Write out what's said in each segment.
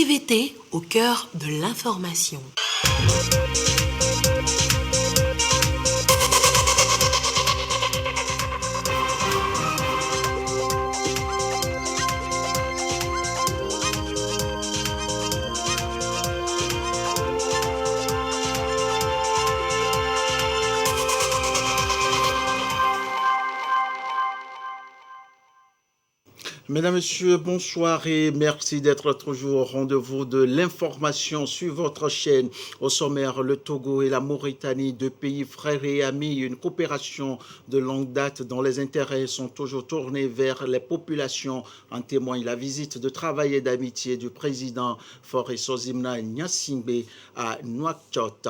TVT au cœur de l'information. Mesdames, Messieurs, bonsoir et merci d'être toujours au rendez-vous de l'information sur votre chaîne. Au sommaire, le Togo et la Mauritanie, deux pays frères et amis, une coopération de longue date dont les intérêts sont toujours tournés vers les populations. En témoigne la visite de travail et d'amitié du président Faure Sozimna Gnassingbé à Nouakchott.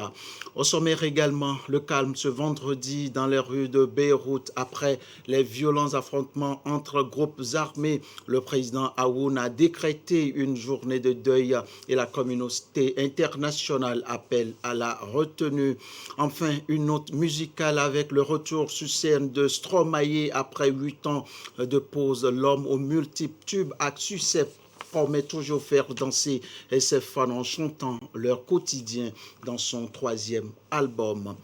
Au sommaire également, le calme ce vendredi dans les rues de Beyrouth après les violents affrontements entre groupes armés. Le président Aoun a décrété une journée de deuil et la communauté internationale appelle à la retenue. Enfin, une note musicale avec le retour sur scène de Stromae après 8 ans de pause. L'homme aux multiples tubes a succès promet toujours faire danser ses fans en chantant leur quotidien dans son troisième album.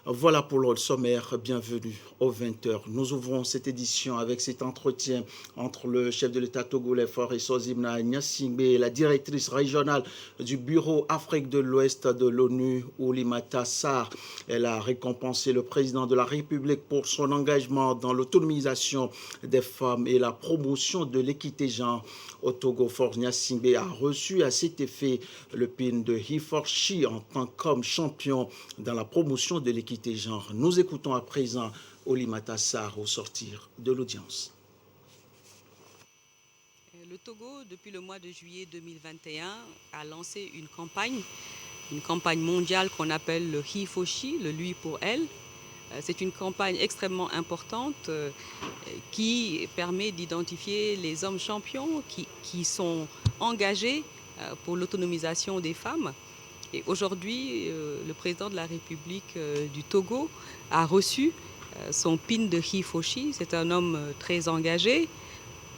Voilà pour le sommaire, bienvenue aux 20h. Nous ouvrons cette édition avec cet entretien entre le chef de l'État togolais Faure Sozimna Gnassingbé et la directrice régionale du Bureau Afrique de l'Ouest de l'ONU, Oulimata Sarr. Elle a récompensé le président de la République pour son engagement dans l'autonomisation des femmes et la promotion de l'équité genre. Au Togo, Faure Gnassingbé a reçu à cet effet le pin de Hiforchi en tant qu'homme champion dans la promotion de l'équité genre. Nous écoutons à présent Oulimata Sarr au sortir de l'audience. Le Togo, depuis le mois de juillet 2021, a lancé une campagne mondiale qu'on appelle le Hifoshi, le lui pour elle. C'est une campagne extrêmement importante qui permet d'identifier les hommes champions qui sont engagés pour l'autonomisation des femmes. Et aujourd'hui, le président de la République du Togo a reçu son pin de Hifoshi. C'est un homme très engagé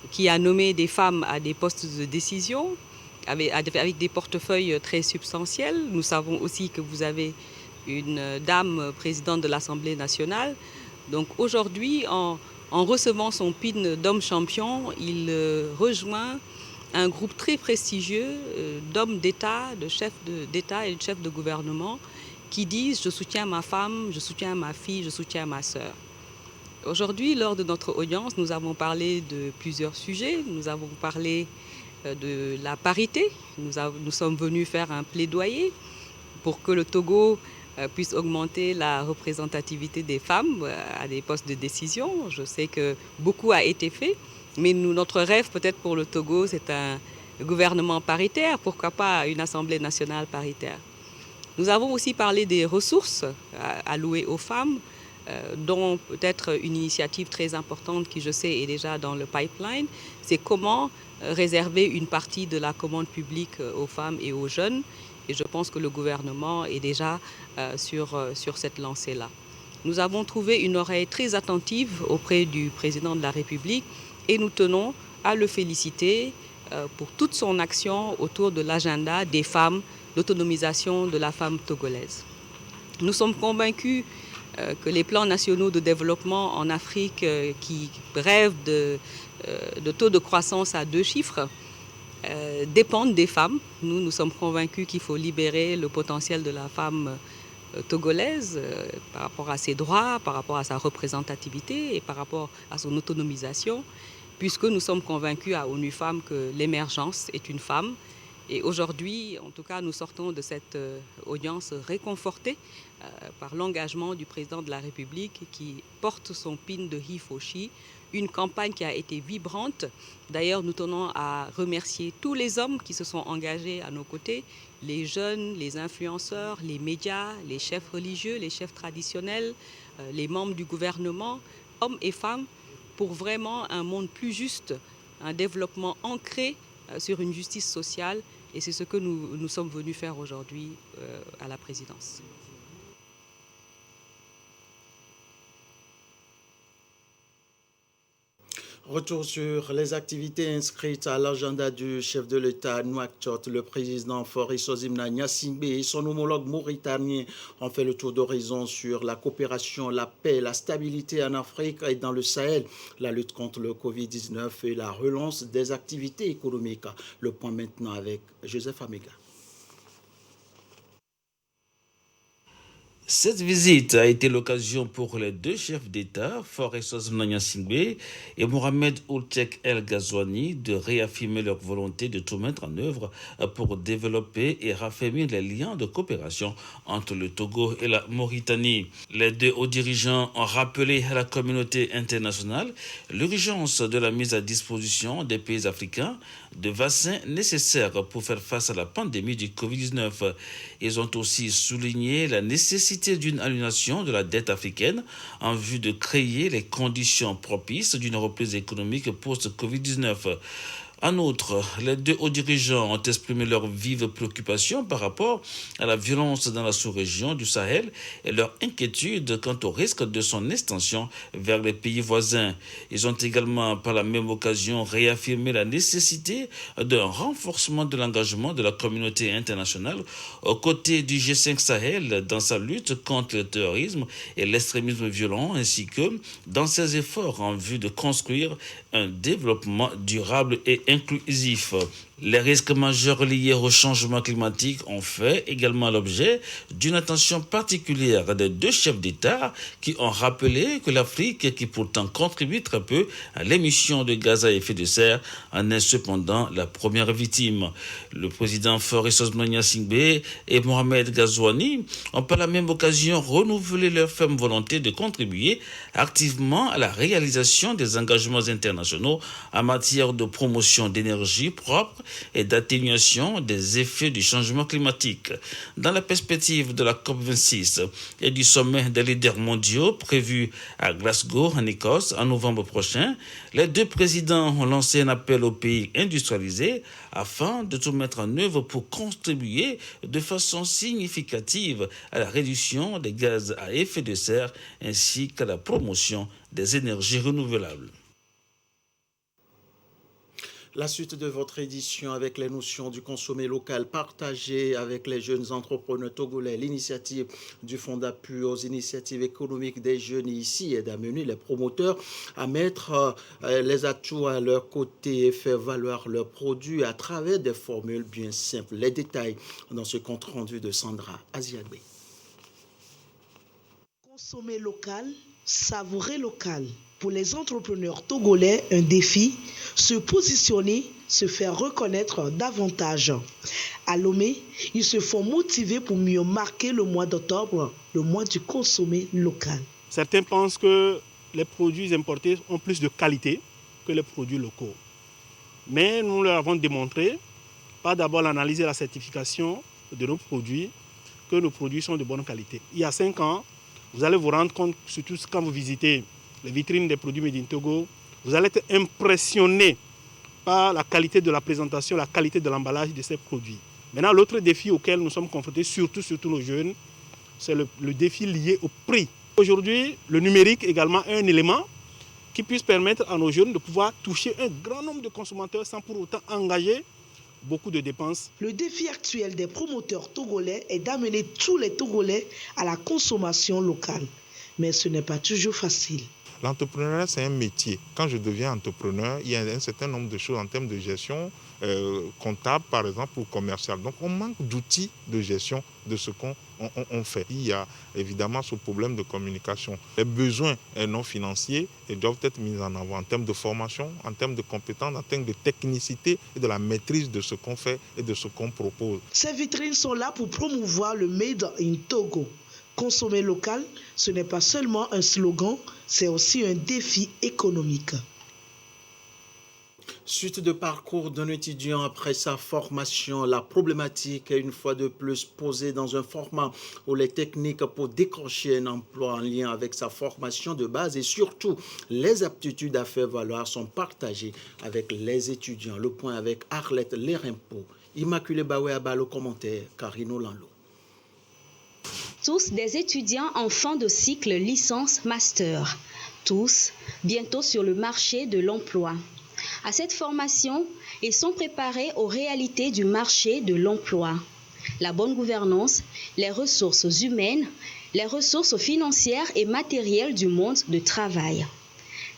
qui a nommé des femmes à des postes de décision avec des portefeuilles très substantiels. Nous savons aussi que vous avez une dame présidente de l'Assemblée nationale. Donc aujourd'hui, en recevant son pin d'homme champion, il rejoint un groupe très prestigieux d'hommes d'État, de chefs d'État et de chefs de gouvernement qui disent « je soutiens ma femme, je soutiens ma fille, je soutiens ma sœur ». Aujourd'hui, lors de notre audience, nous avons parlé de plusieurs sujets. Nous avons parlé de la parité. Nous sommes venus faire un plaidoyer pour que le Togo puisse augmenter la représentativité des femmes à des postes de décision. Je sais que beaucoup a été fait, mais notre rêve peut-être pour le Togo, c'est un gouvernement paritaire, pourquoi pas une Assemblée nationale paritaire. Nous avons aussi parlé des ressources allouées aux femmes, dont peut-être une initiative très importante qui, je sais, est déjà dans le pipeline, c'est comment réserver une partie de la commande publique aux femmes et aux jeunes. Et je pense que le gouvernement est déjà sur cette lancée-là. Nous avons trouvé une oreille très attentive auprès du président de la République et nous tenons à le féliciter pour toute son action autour de l'agenda des femmes, l'autonomisation de la femme togolaise. Nous sommes convaincus que les plans nationaux de développement en Afrique qui rêvent de taux de croissance à 2 chiffres dépendent des femmes. Nous sommes convaincus qu'il faut libérer le potentiel de la femme togolaise par rapport à ses droits, par rapport à sa représentativité et par rapport à son autonomisation, puisque nous sommes convaincus à ONU Femmes que l'émergence est une femme. Et aujourd'hui, en tout cas, nous sortons de cette audience réconfortés par l'engagement du président de la République qui porte son pin de Hifoshi, une campagne qui a été vibrante. D'ailleurs, nous tenons à remercier tous les hommes qui se sont engagés à nos côtés, les jeunes, les influenceurs, les médias, les chefs religieux, les chefs traditionnels, les membres du gouvernement, hommes et femmes, pour vraiment un monde plus juste, un développement ancré sur une justice sociale. Et c'est ce que nous sommes venus faire aujourd'hui à la présidence. Retour sur les activités inscrites à l'agenda du chef de l'État à Nouakchott. Le président Faure Issozimna Gnassingbé et son homologue mauritanien ont fait le tour d'horizon sur la coopération, la paix, la stabilité en Afrique et dans le Sahel, la lutte contre le Covid-19 et la relance des activités économiques. Le point maintenant avec Joseph Amega. Cette visite a été l'occasion pour les deux chefs d'État, Faure Issozimna Gnassingbé et Mohamed Ould Cheikh El Ghazouani, de réaffirmer leur volonté de tout mettre en œuvre pour développer et raffermir les liens de coopération entre le Togo et la Mauritanie. Les deux hauts dirigeants ont rappelé à la communauté internationale l'urgence de la mise à disposition des pays africains de vaccins nécessaires pour faire face à la pandémie du Covid-19. Ils ont aussi souligné la nécessité d'une annulation de la dette africaine en vue de créer les conditions propices d'une reprise économique post-Covid-19. En outre, les deux hauts dirigeants ont exprimé leur vive préoccupation par rapport à la violence dans la sous-région du Sahel et leur inquiétude quant au risque de son extension vers les pays voisins. Ils ont également, par la même occasion, réaffirmé la nécessité d'un renforcement de l'engagement de la communauté internationale aux côtés du G5 Sahel dans sa lutte contre le terrorisme et l'extrémisme violent, ainsi que dans ses efforts en vue de construire un développement durable et inclusif. Les risques majeurs liés au changement climatique ont fait également l'objet d'une attention particulière des deux chefs d'État qui ont rappelé que l'Afrique, qui pourtant contribue très peu à l'émission de gaz à effet de serre, en est cependant la première victime. Le président Faure Issozimna Gnassingbé et Mohamed Ghazouani ont par la même occasion renouvelé leur ferme volonté de contribuer activement à la réalisation des engagements internationaux en matière de promotion d'énergie propre et d'atténuation des effets du changement climatique. Dans la perspective de la COP26 et du sommet des leaders mondiaux prévu à Glasgow, en Écosse, en novembre prochain, les deux présidents ont lancé un appel aux pays industrialisés afin de tout mettre en œuvre pour contribuer de façon significative à la réduction des gaz à effet de serre ainsi qu'à la promotion des énergies renouvelables. La suite de votre édition avec les notions du consommé local partagées avec les jeunes entrepreneurs togolais. L'initiative du Fonds d'appui aux initiatives économiques des jeunes ici est d'amener les promoteurs à mettre les atouts à leur côté et faire valoir leurs produits à travers des formules bien simples. Les détails dans ce compte rendu de Sandra Aziagbe. Consommer local, savourer local. Pour les entrepreneurs togolais, un défi, se positionner, se faire reconnaître davantage. À Lomé, ils se font motiver pour mieux marquer le mois d'octobre, le mois du consommé local. Certains pensent que les produits importés ont plus de qualité que les produits locaux. Mais nous leur avons démontré, par d'abord l'analyse et la certification de nos produits, que nos produits sont de bonne qualité. Il y a 5 ans, vous allez vous rendre compte, surtout quand vous visitez les vitrines des produits Made in Togo, vous allez être impressionné par la qualité de la présentation, la qualité de l'emballage de ces produits. Maintenant, l'autre défi auquel nous sommes confrontés, surtout nos jeunes, c'est le défi lié au prix. Aujourd'hui, le numérique également est un élément qui puisse permettre à nos jeunes de pouvoir toucher un grand nombre de consommateurs sans pour autant engager beaucoup de dépenses. Le défi actuel des promoteurs togolais est d'amener tous les Togolais à la consommation locale. Mais ce n'est pas toujours facile. L'entrepreneuriat, c'est un métier. Quand je deviens entrepreneur, il y a un certain nombre de choses en termes de gestion comptable, par exemple, ou commerciale. Donc, on manque d'outils de gestion de ce qu'on fait. Il y a évidemment ce problème de communication. Les besoins non financiers doivent être mis en avant en termes de formation, en termes de compétences, en termes de technicité et de la maîtrise de ce qu'on fait et de ce qu'on propose. Ces vitrines sont là pour promouvoir le Made in Togo. Consommer local, ce n'est pas seulement un slogan, c'est aussi un défi économique. Suite de parcours d'un étudiant après sa formation, la problématique est une fois de plus posée dans un format où les techniques pour décrocher un emploi en lien avec sa formation de base et surtout les aptitudes à faire valoir sont partagées avec les étudiants. Le point avec Arlette Lerimpo, Immaculée Baouéaba, le commentaire, Carino Lanlo. Tous des étudiants en fin de cycle licence-master. tous bientôt sur le marché de l'emploi. À cette formation, ils sont préparés aux réalités du marché de l'emploi. La bonne gouvernance, les ressources humaines, les ressources financières et matérielles du monde de travail.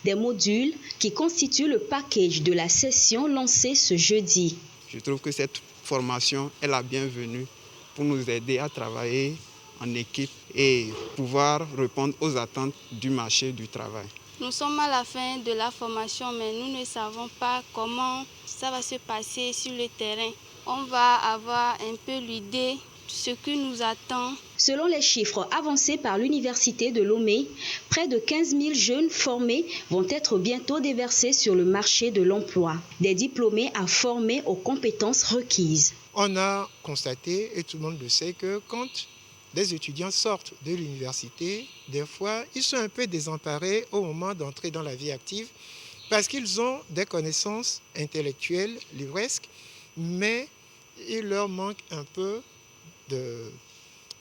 Des modules qui constituent le package de la session lancée ce jeudi. Je trouve que cette formation est la bienvenue pour nous aider à travailler en équipe et pouvoir répondre aux attentes du marché du travail. Nous sommes à la fin de la formation, mais nous ne savons pas comment ça va se passer sur le terrain. On va avoir un peu l'idée de ce qui nous attend. Selon les chiffres avancés par l'Université de Lomé, près de 15 000 jeunes formés vont être bientôt déversés sur le marché de l'emploi. Des diplômés à former aux compétences requises. On a constaté, et tout le monde le sait, que quand des étudiants sortent de l'université, des fois, ils sont un peu désemparés au moment d'entrer dans la vie active parce qu'ils ont des connaissances intellectuelles, livresques, mais il leur manque un peu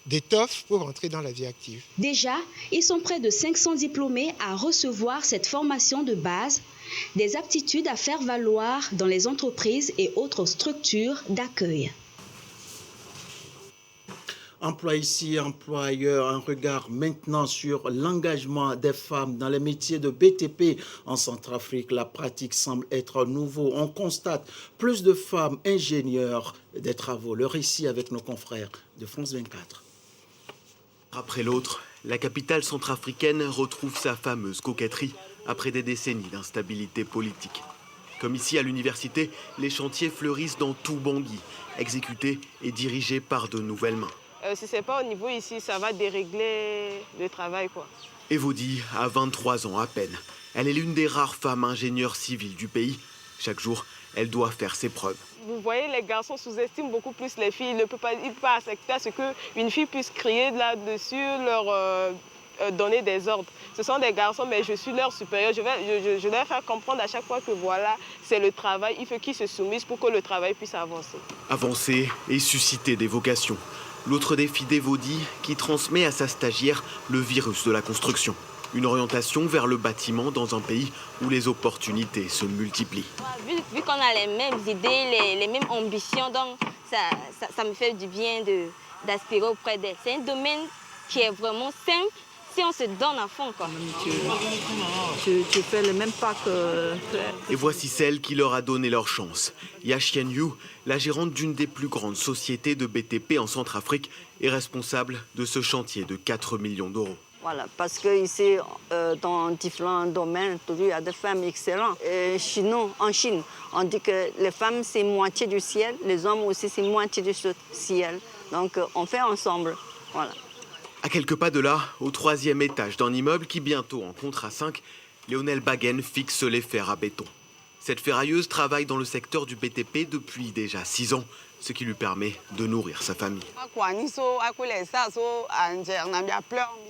d'étoffe pour entrer dans la vie active. Déjà, ils sont près de 500 diplômés à recevoir cette formation de base, des aptitudes à faire valoir dans les entreprises et autres structures d'accueil. Emploi ici, employeur, un regard maintenant sur l'engagement des femmes dans les métiers de BTP en Centrafrique. La pratique semble être nouveau. On constate plus de femmes ingénieurs des travaux. Le récit avec nos confrères de France 24. Après l'autre, la capitale centrafricaine retrouve sa fameuse coquetterie après des décennies d'instabilité politique. Comme ici à l'université, les chantiers fleurissent dans tout Bangui, exécutés et dirigés par de nouvelles mains. Si ce n'est pas au niveau ici, ça va dérégler le travail, quoi. Evodi a 23 ans à peine. Elle est l'une des rares femmes ingénieures civiles du pays. Chaque jour, elle doit faire ses preuves. Vous voyez, les garçons sous-estiment beaucoup plus les filles. Ils ne peuvent pas accepter à ce qu'une fille puisse crier là-dessus, leur donner des ordres. Ce sont des garçons, mais je suis leur supérieur. Je vais leur faire comprendre à chaque fois que voilà, c'est le travail. Il faut qu'ils se soumettent pour que le travail puisse avancer. Avancer et susciter des vocations. L'autre défi d'Evodi qui transmet à sa stagiaire le virus de la construction. Une orientation vers le bâtiment dans un pays où les opportunités se multiplient. Vu qu'on a les mêmes idées, les mêmes ambitions, donc ça me fait du bien d'aspirer auprès d'elle. C'est un domaine qui est vraiment simple si on se donne à fond, quoi. Tu fais le même pas que... Et voici celle qui leur a donné leur chance. Yachien Yu, la gérante d'une des plus grandes sociétés de BTP en Centrafrique, est responsable de ce chantier de 4 millions d'euros. Voilà, parce qu'ici, dans différents domaines, il y a des femmes excellentes. Et chez nous, en Chine, on dit que les femmes, c'est moitié du ciel, les hommes aussi, c'est moitié du ciel. Donc, on fait ensemble, voilà. À quelques pas de là, au 3e étage d'un immeuble qui bientôt en comptera 5, Léonel Baguen fixe les fers à béton. Cette ferrailleuse travaille dans le secteur du BTP depuis déjà 6 ans, ce qui lui permet de nourrir sa famille.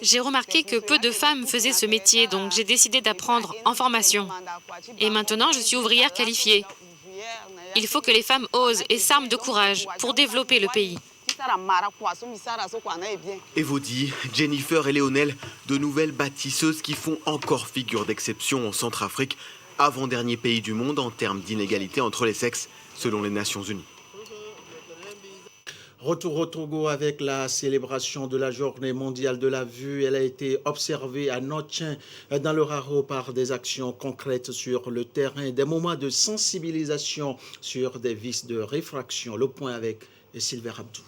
J'ai remarqué que peu de femmes faisaient ce métier, donc j'ai décidé d'apprendre en formation. Et maintenant, je suis ouvrière qualifiée. Il faut que les femmes osent et s'arment de courage pour développer le pays. Evodi, Jennifer et Léonel, de nouvelles bâtisseuses qui font encore figure d'exception en Centrafrique, avant-dernier pays du monde en termes d'inégalité entre les sexes, selon les Nations Unies. Retour au Togo avec la célébration de la Journée mondiale de la vue. Elle a été observée à Notien, dans le Raro, par des actions concrètes sur le terrain, des moments de sensibilisation sur des vices de réfraction. Le point avec Sylvain Abdou.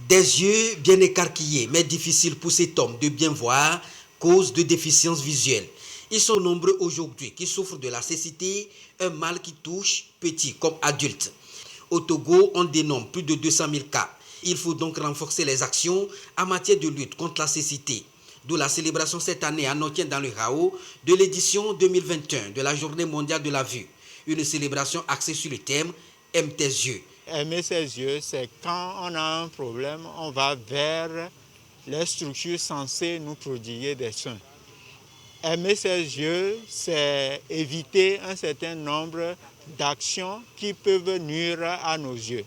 Des yeux bien écarquillés, mais difficiles pour cet homme de bien voir, cause de déficience visuelle. Ils sont nombreux aujourd'hui qui souffrent de la cécité, un mal qui touche petits comme adultes. Au Togo, on dénombre plus de 200 000 cas. Il faut donc renforcer les actions en matière de lutte contre la cécité. D'où la célébration cette année à Notien dans le Rao de l'édition 2021 de la Journée mondiale de la vue. Une célébration axée sur le thème « Aime tes yeux ». Aimer ses yeux, c'est quand on a un problème, on va vers les structures censées nous prodiguer des soins. Aimer ses yeux, c'est éviter un certain nombre d'actions qui peuvent nuire à nos yeux.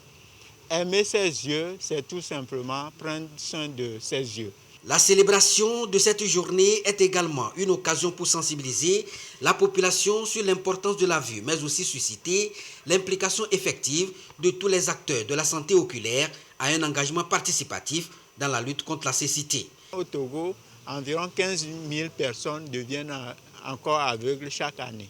Aimer ses yeux, c'est tout simplement prendre soin de ses yeux. La célébration de cette journée est également une occasion pour sensibiliser la population sur l'importance de la vue, mais aussi susciter l'implication effective de tous les acteurs de la santé oculaire à un engagement participatif dans la lutte contre la cécité. Au Togo, environ 15 000 personnes deviennent encore aveugles chaque année.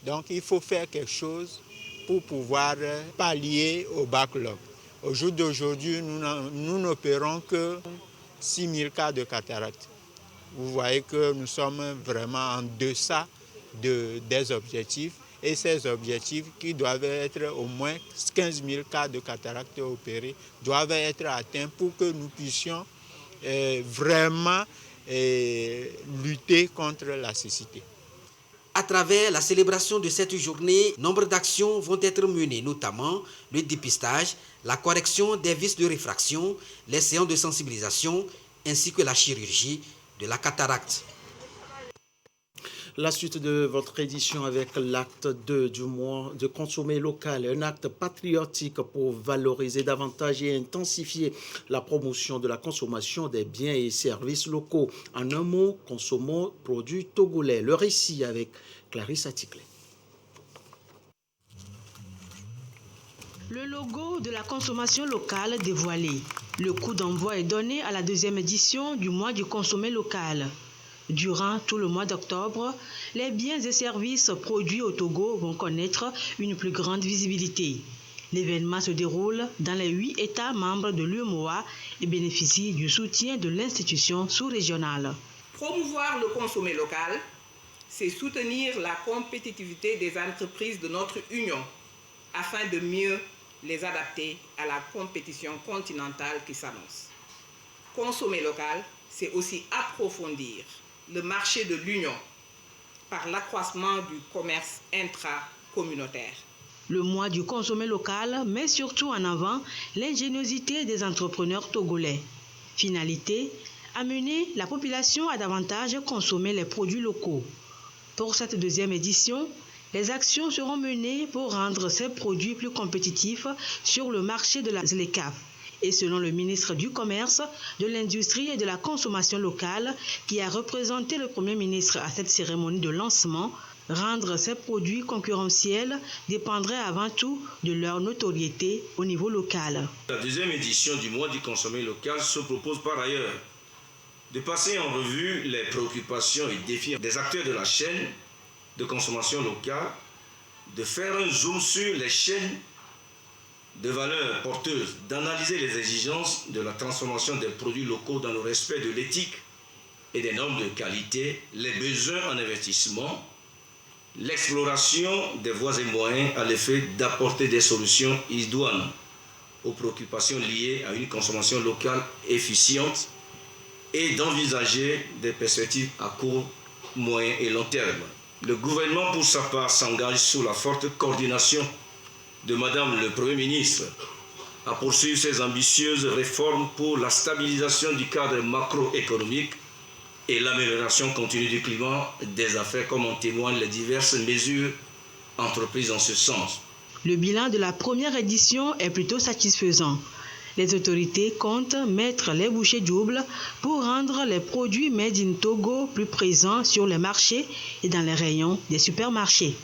Donc il faut faire quelque chose pour pouvoir pallier au backlog. Au jour d'aujourd'hui, nous n'opérons que 6 000 cas de cataracte. Vous voyez que nous sommes vraiment en deçà des objectifs. Et ces objectifs qui doivent être au moins 15 000 cas de cataracte opérés doivent être atteints pour que nous puissions vraiment lutter contre la cécité. À travers la célébration de cette journée, nombre d'actions vont être menées, notamment le dépistage, la correction des vices de réfraction, les séances de sensibilisation ainsi que la chirurgie de la cataracte. La suite de votre édition avec l'acte 2 du mois de consommer local, un acte patriotique pour valoriser davantage et intensifier la promotion de la consommation des biens et services locaux. En un mot, consommons produits togolais. Le récit avec Clarisse Aticlé. Le logo de la consommation locale dévoilé. Le coup d'envoi est donné à la deuxième édition du mois du consommé local. Durant tout le mois d'octobre, les biens et services produits au Togo vont connaître une plus grande visibilité. L'événement se déroule dans les 8 États membres de l'UEMOA et bénéficie du soutien de l'institution sous-régionale. Promouvoir le consommé local, c'est soutenir la compétitivité des entreprises de notre Union afin de mieux les adapter à la compétition continentale qui s'annonce. Consommer local, c'est aussi approfondir le marché de l'Union par l'accroissement du commerce intra-communautaire. Le mois du consommé local met surtout en avant l'ingéniosité des entrepreneurs togolais. Finalité, amener la population à davantage consommer les produits locaux. Pour cette deuxième édition, les actions seront menées pour rendre ces produits plus compétitifs sur le marché de la ZLECAf. Et selon le ministre du Commerce, de l'Industrie et de la Consommation locale, qui a représenté le Premier ministre à cette cérémonie de lancement, rendre ces produits concurrentiels dépendrait avant tout de leur notoriété au niveau local. La deuxième édition du mois du consommé local se propose par ailleurs de passer en revue les préoccupations et défis des acteurs de la chaîne de consommation locale, de faire un zoom sur les chaînes de valeur porteuse, d'analyser les exigences de la transformation des produits locaux dans le respect de l'éthique et des normes de qualité, les besoins en investissement, l'exploration des voies et moyens à l'effet d'apporter des solutions idoines aux préoccupations liées à une consommation locale efficiente et d'envisager des perspectives à court, moyen et long terme. Le gouvernement, pour sa part, s'engage sous la forte coordination de Madame le Premier ministre à poursuivre ses ambitieuses réformes pour la stabilisation du cadre macroéconomique et l'amélioration continue du climat des affaires, comme en témoignent les diverses mesures entreprises en ce sens. Le bilan de la première édition est plutôt satisfaisant. Les autorités comptent mettre les bouchées doubles pour rendre les produits made in Togo plus présents sur les marchés et dans les rayons des supermarchés.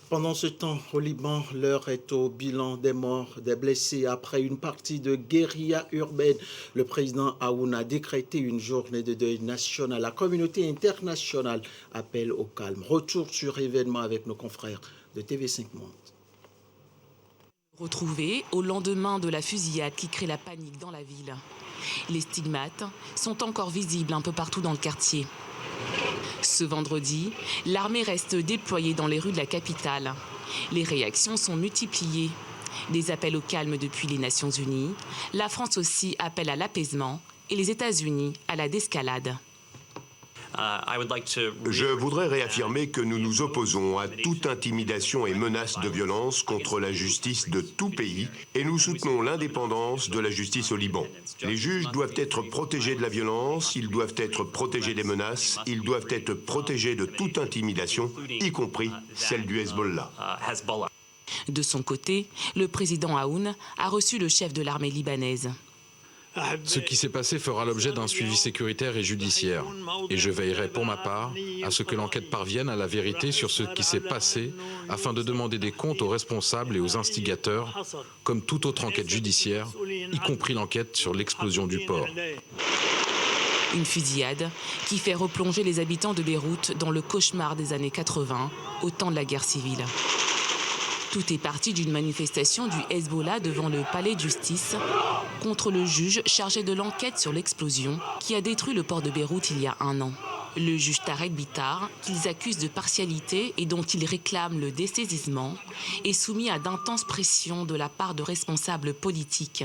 Pendant ce temps, au Liban, l'heure est au bilan des morts, des blessés. Après une partie de guérilla urbaine, le président Aoun a décrété une journée de deuil national. La communauté internationale appelle au calme. Retour sur événement avec nos confrères de TV5 Monde. Retrouvés au lendemain de la fusillade qui crée la panique dans la ville. Les stigmates sont encore visibles un peu partout dans le quartier. Ce vendredi, l'armée reste déployée dans les rues de la capitale. Les réactions sont multipliées. Des appels au calme depuis les Nations Unies. La France aussi appelle à l'apaisement et les États-Unis à la désescalade. Je voudrais réaffirmer que nous nous opposons à toute intimidation et menace de violence contre la justice de tout pays et nous soutenons l'indépendance de la justice au Liban. Les juges doivent être protégés de la violence, ils doivent être protégés des menaces, ils doivent être protégés de toute intimidation, y compris celle du Hezbollah. De son côté, le président Aoun a reçu le chef de l'armée libanaise. Ce qui s'est passé fera l'objet d'un suivi sécuritaire et judiciaire. Et je veillerai pour ma part à ce que l'enquête parvienne à la vérité sur ce qui s'est passé afin de demander des comptes aux responsables et aux instigateurs, comme toute autre enquête judiciaire, y compris l'enquête sur l'explosion du port. Une fusillade qui fait replonger les habitants de Beyrouth dans le cauchemar des années 80, au temps de la guerre civile. Tout est parti d'une manifestation du Hezbollah devant le palais de justice contre le juge chargé de l'enquête sur l'explosion qui a détruit le port de Beyrouth il y a 1 an. Le juge Tarek Bitar, qu'ils accusent de partialité et dont ils réclament le dessaisissement, est soumis à d'intenses pressions de la part de responsables politiques.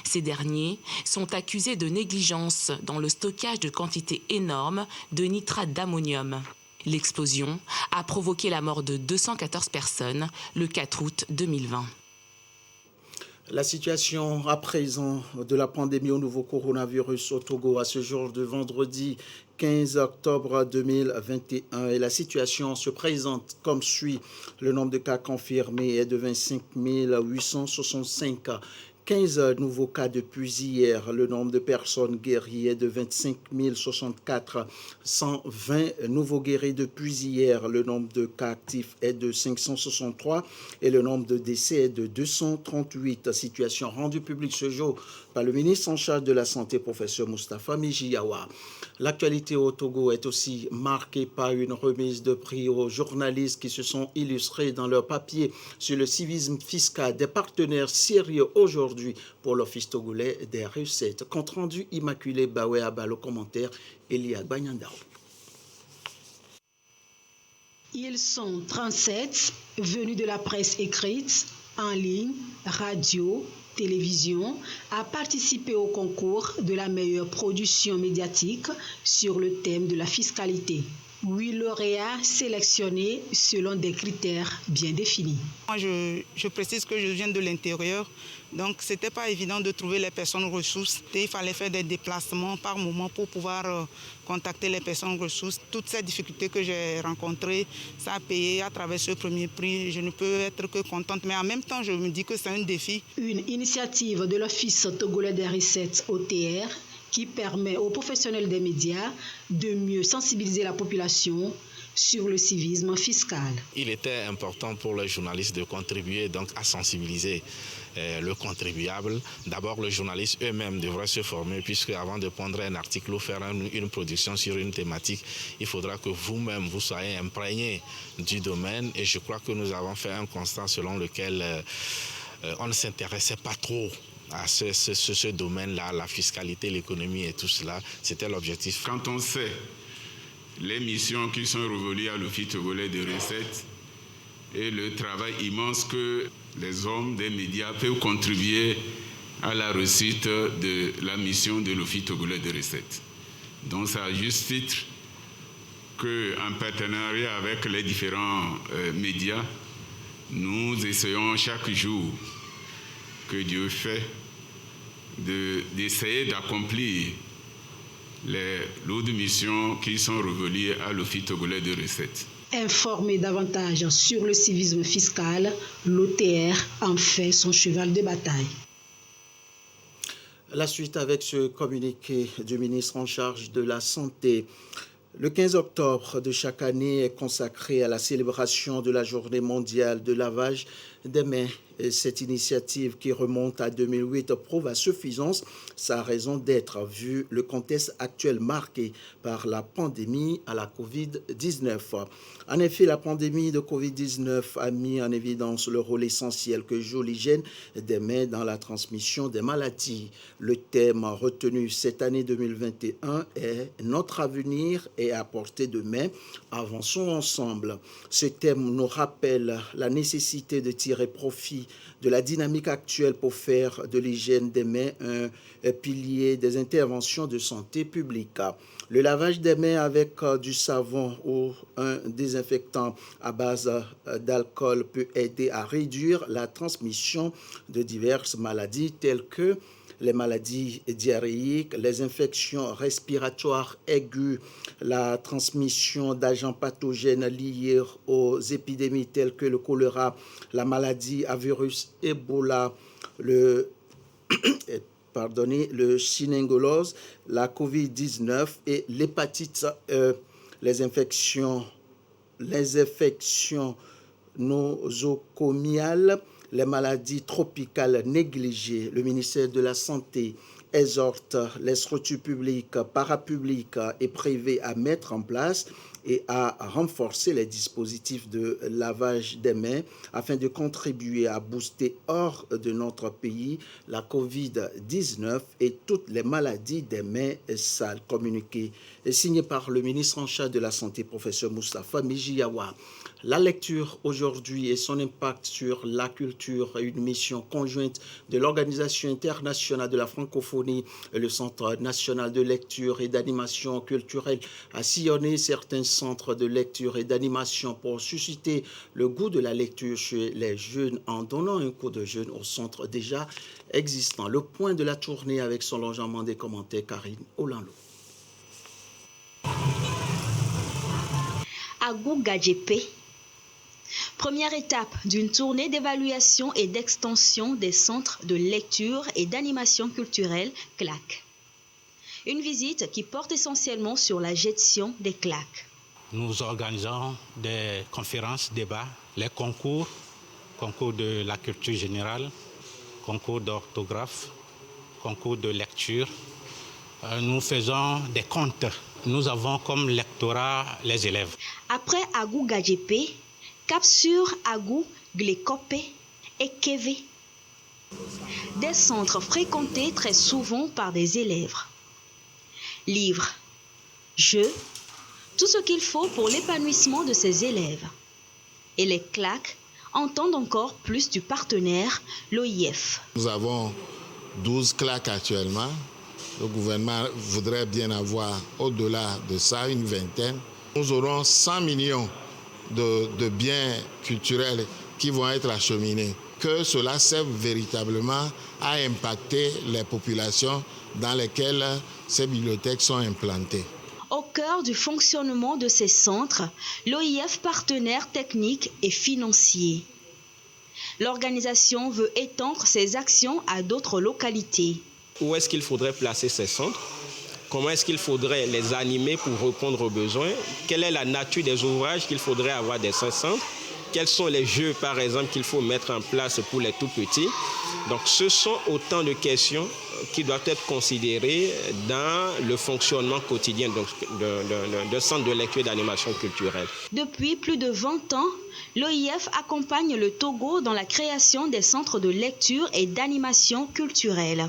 Ces derniers sont accusés de négligence dans le stockage de quantités énormes de nitrate d'ammonium. L'explosion a provoqué la mort de 214 personnes le 4 août 2020. La situation à présent de la pandémie au nouveau coronavirus au Togo à ce jour de vendredi 15 octobre 2021 et la situation se présente comme suit. Le nombre de cas confirmés est de 25 865. 15 nouveaux cas depuis hier. Le nombre de personnes guéries est de 25 064. 120 nouveaux guéris depuis hier. Le nombre de cas actifs est de 563 et le nombre de décès est de 238. Situation rendue publique ce jour par le ministre en charge de la Santé, professeur Moustapha Mijiyawa. L'actualité au Togo est aussi marquée par une remise de prix aux journalistes qui se sont illustrés dans leur papier sur le civisme fiscal des partenaires sérieux aujourd'hui pour l'Office togolais des recettes. Compte rendu Immaculé Bawe Abba, le commentaire Elia Banyandao. Ils sont 37, venus de la presse écrite, en ligne, radio, télévision, à participer au concours de la meilleure production médiatique sur le thème de la fiscalité. 8 lauréats sélectionnés selon des critères bien définis. Moi, je précise que je viens de l'intérieur, donc ce n'était pas évident de trouver les personnes ressources. Il fallait faire des déplacements par moment pour pouvoir contacter les personnes ressources. Toutes ces difficultés que j'ai rencontrées, ça a payé à travers ce premier prix. Je ne peux être que contente, mais en même temps, je me dis que c'est un défi. Une initiative de l'Office togolais des recettes OTR qui permet aux professionnels des médias de mieux sensibiliser la population sur le civisme fiscal. Il était important pour les journalistes de contribuer donc à sensibiliser le contribuable. D'abord, les journalistes eux-mêmes devraient se former puisque avant de prendre un article ou faire une production sur une thématique, il faudra que vous-même vous soyez imprégné du domaine et je crois que nous avons fait un constat selon lequel on ne s'intéressait pas trop à ce domaine-là, la fiscalité, l'économie et tout cela, c'était l'objectif. Quand on sait les missions qui sont révolues à l'Office togolais de recettes et le travail immense que les hommes des médias peuvent contribuer à la réussite de la mission de l'Office togolais de recettes. Donc c'est à juste titre qu'en partenariat avec les différents médias, nous essayons chaque jour que Dieu fait d'essayer d'accomplir les lourdes missions qui sont révélées à l'Office togolais de recettes. Informer davantage sur le civisme fiscal, l'OTR en fait son cheval de bataille. La suite avec ce communiqué du ministre en charge de la Santé. Le 15 octobre de chaque année est consacré à la célébration de la Journée mondiale de lavage des mains. Cette initiative qui remonte à 2008 prouve à suffisance sa raison d'être vu le contexte actuel marqué par la pandémie à la COVID-19. En effet, la pandémie de COVID-19 a mis en évidence le rôle essentiel que joue l'hygiène des mains dans la transmission des maladies. Le thème retenu cette année 2021 est « Notre avenir est à portée de main, avançons ensemble ». Ce thème nous rappelle la nécessité de tirer profit de la dynamique actuelle pour faire de l'hygiène des mains un pilier des interventions de santé publique. Le lavage des mains avec du savon ou un désinfectant à base d'alcool peut aider à réduire la transmission de diverses maladies telles que les maladies diarrhéiques, les infections respiratoires aiguës, la transmission d'agents pathogènes liés aux épidémies telles que le choléra, la maladie à virus Ebola, le chinengolose, la COVID-19 et l'hépatite E, les infections nosocomiales, les maladies tropicales négligées. Le ministère de la Santé exhorte les structures publiques, parapubliques et privées à mettre en place et à renforcer les dispositifs de lavage des mains afin de contribuer à booster hors de notre pays la COVID-19 et toutes les maladies des mains sales. Communiqué signé par le ministre en charge de la Santé, professeur Moustapha Mijiyawa. La lecture aujourd'hui et son impact sur la culture, une mission conjointe de l'Organisation internationale de la francophonie et le Centre national de lecture et d'animation culturelle a sillonné certains centres de lecture et d'animation pour susciter le goût de la lecture chez les jeunes en donnant un coup de jeune aux centres déjà existants. Le point de la tournée avec son logement des commentaires, Karine Olano. Agou Gadjepé. Première étape d'une tournée d'évaluation et d'extension des centres de lecture et d'animation culturelle CLAC. Une visite qui porte essentiellement sur la gestion des CLAC. Nous organisons des conférences, débats, les concours de la culture générale, concours d'orthographe, concours de lecture. Nous faisons des comptes. Nous avons comme lectorat les élèves. Après Agou Gadjepé, cap sur Agou, Glécopé et Kévé. Des centres fréquentés très souvent par des élèves. Livres, jeux, tout ce qu'il faut pour l'épanouissement de ces élèves. Et les CLAC entendent encore plus du partenaire, l'OIF. Nous avons 12 CLAC actuellement. Le gouvernement voudrait bien avoir au-delà de ça une vingtaine. Nous aurons 100 millions de biens culturels qui vont être acheminés. Que cela serve véritablement à impacter les populations dans lesquelles ces bibliothèques sont implantées. Au cœur du fonctionnement de ces centres, l'OIF partenaire technique et financier. L'organisation veut étendre ses actions à d'autres localités. Où est-ce qu'il faudrait placer ces centres? Comment est-ce qu'il faudrait les animer pour répondre aux besoins? Quelle est la nature des ouvrages qu'il faudrait avoir dans ces centres? Quels sont les jeux, par exemple, qu'il faut mettre en place pour les tout-petits? Donc, ce sont autant de questions qui doivent être considérées dans le fonctionnement quotidien d'un centre de lecture et d'animation culturelle. Depuis plus de 20 ans, l'OIF accompagne le Togo dans la création des centres de lecture et d'animation culturelle.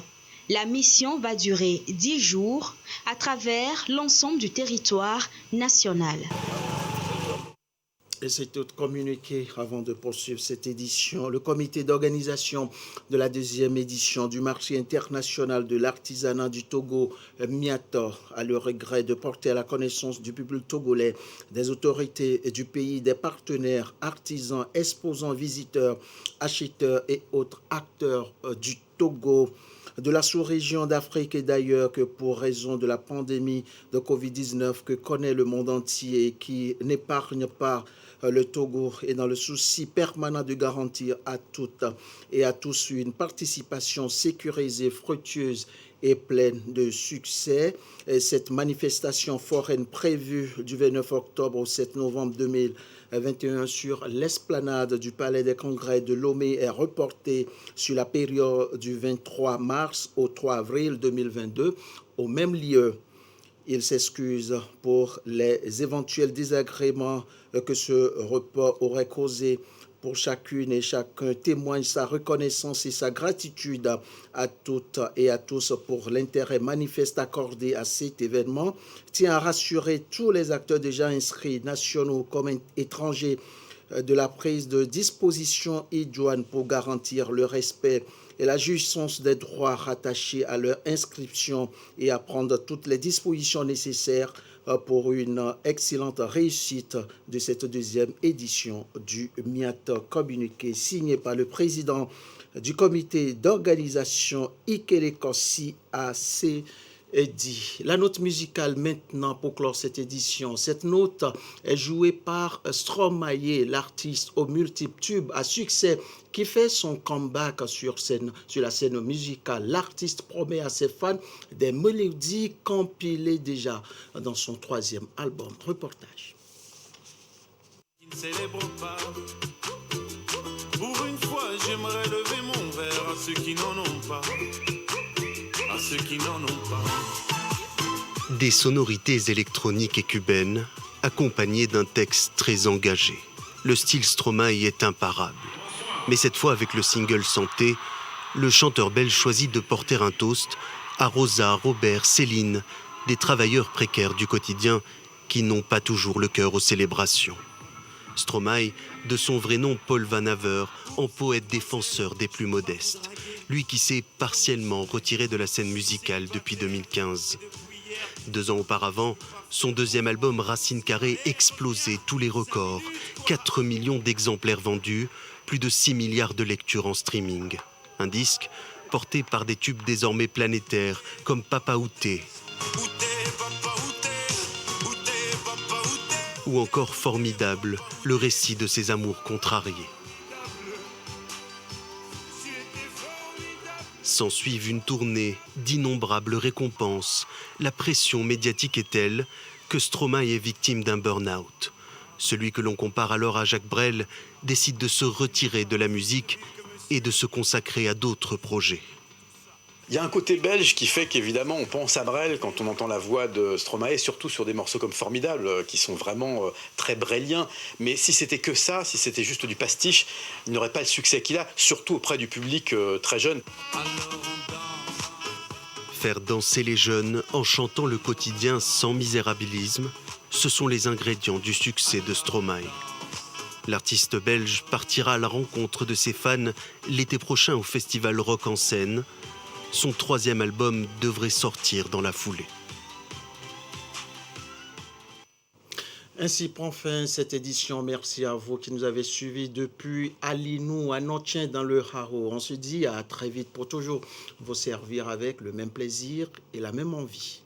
La mission va durer 10 jours à travers l'ensemble du territoire national. Et c'est tout communiqué avant de poursuivre cette édition. Le comité d'organisation de la deuxième édition du marché international de l'artisanat du Togo, MIATO, a le regret de porter à la connaissance du public togolais, des autorités du pays, des partenaires, artisans, exposants, visiteurs, acheteurs et autres acteurs du Togo, de la sous-région d'Afrique et d'ailleurs, que pour raison de la pandémie de Covid-19 que connaît le monde entier et qui n'épargne pas le Togo, est dans le souci permanent de garantir à toutes et à tous une participation sécurisée, fructueuse et pleine de succès. Et cette manifestation foraine prévue du 29 octobre au 7 novembre 2021 sur l'esplanade du Palais des Congrès de Lomé est reportée sur la période du 23 mars au 3 avril 2022 au même lieu. Il s'excuse pour les éventuels désagréments que ce report aurait causé. Pour chacune et chacun, témoigne sa reconnaissance et sa gratitude à toutes et à tous pour l'intérêt manifeste accordé à cet événement. Tient à rassurer tous les acteurs déjà inscrits, nationaux comme étrangers, de la prise de dispositions idoines pour garantir le respect et la jouissance des droits rattachés à leur inscription et à prendre toutes les dispositions nécessaires pour une excellente réussite de cette deuxième édition du MIATO. Communiqué signé par le président du comité d'organisation Ikele Kossi à ces est dit. La note musicale maintenant pour clore cette édition. Cette note est jouée par Stromae, l'artiste aux multiples tubes à succès qui fait son comeback sur la scène musicale. L'artiste promet à ses fans des mélodies compilées déjà dans son 3e album. Reportage. Ne célèbre pas. Pour une fois, j'aimerais lever mon verre à ceux qui n'en ont pas. À ceux qui n'en ont pas. Des sonorités électroniques et cubaines, accompagnées d'un texte très engagé. Le style Stromae est imparable. Mais cette fois, avec le single Santé, le chanteur belge choisit de porter un toast à Rosa, Robert, Céline, des travailleurs précaires du quotidien qui n'ont pas toujours le cœur aux célébrations. Stromae, de son vrai nom Paul Van Haver, en poète défenseur des plus modestes. Lui qui s'est partiellement retiré de la scène musicale depuis 2015. 2 ans auparavant, son 2e album Racine Carrée explosait tous les records. 4 millions d'exemplaires vendus, plus de 6 milliards de lectures en streaming. Un disque porté par des tubes désormais planétaires comme Papa Outé. Ou encore Formidable, le récit de ses amours contrariés. S'ensuivent une tournée d'innombrables récompenses. La pression médiatique est telle que Stromae est victime d'un burn-out. Celui que l'on compare alors à Jacques Brel décide de se retirer de la musique et de se consacrer à d'autres projets. Il y a un côté belge qui fait qu'évidemment on pense à Brel quand on entend la voix de Stromae, surtout sur des morceaux comme Formidable, qui sont vraiment très breliens. Mais si c'était que ça, si c'était juste du pastiche, il n'aurait pas le succès qu'il a, surtout auprès du public très jeune. Faire danser les jeunes en chantant le quotidien sans misérabilisme, ce sont les ingrédients du succès de Stromae. L'artiste belge partira à la rencontre de ses fans l'été prochain au festival Rock en Seine. Son 3e album devrait sortir dans la foulée. Ainsi prend fin cette édition. Merci à vous qui nous avez suivis depuis Alinou à Notien dans le Haro. On se dit à très vite pour toujours vous servir avec le même plaisir et la même envie.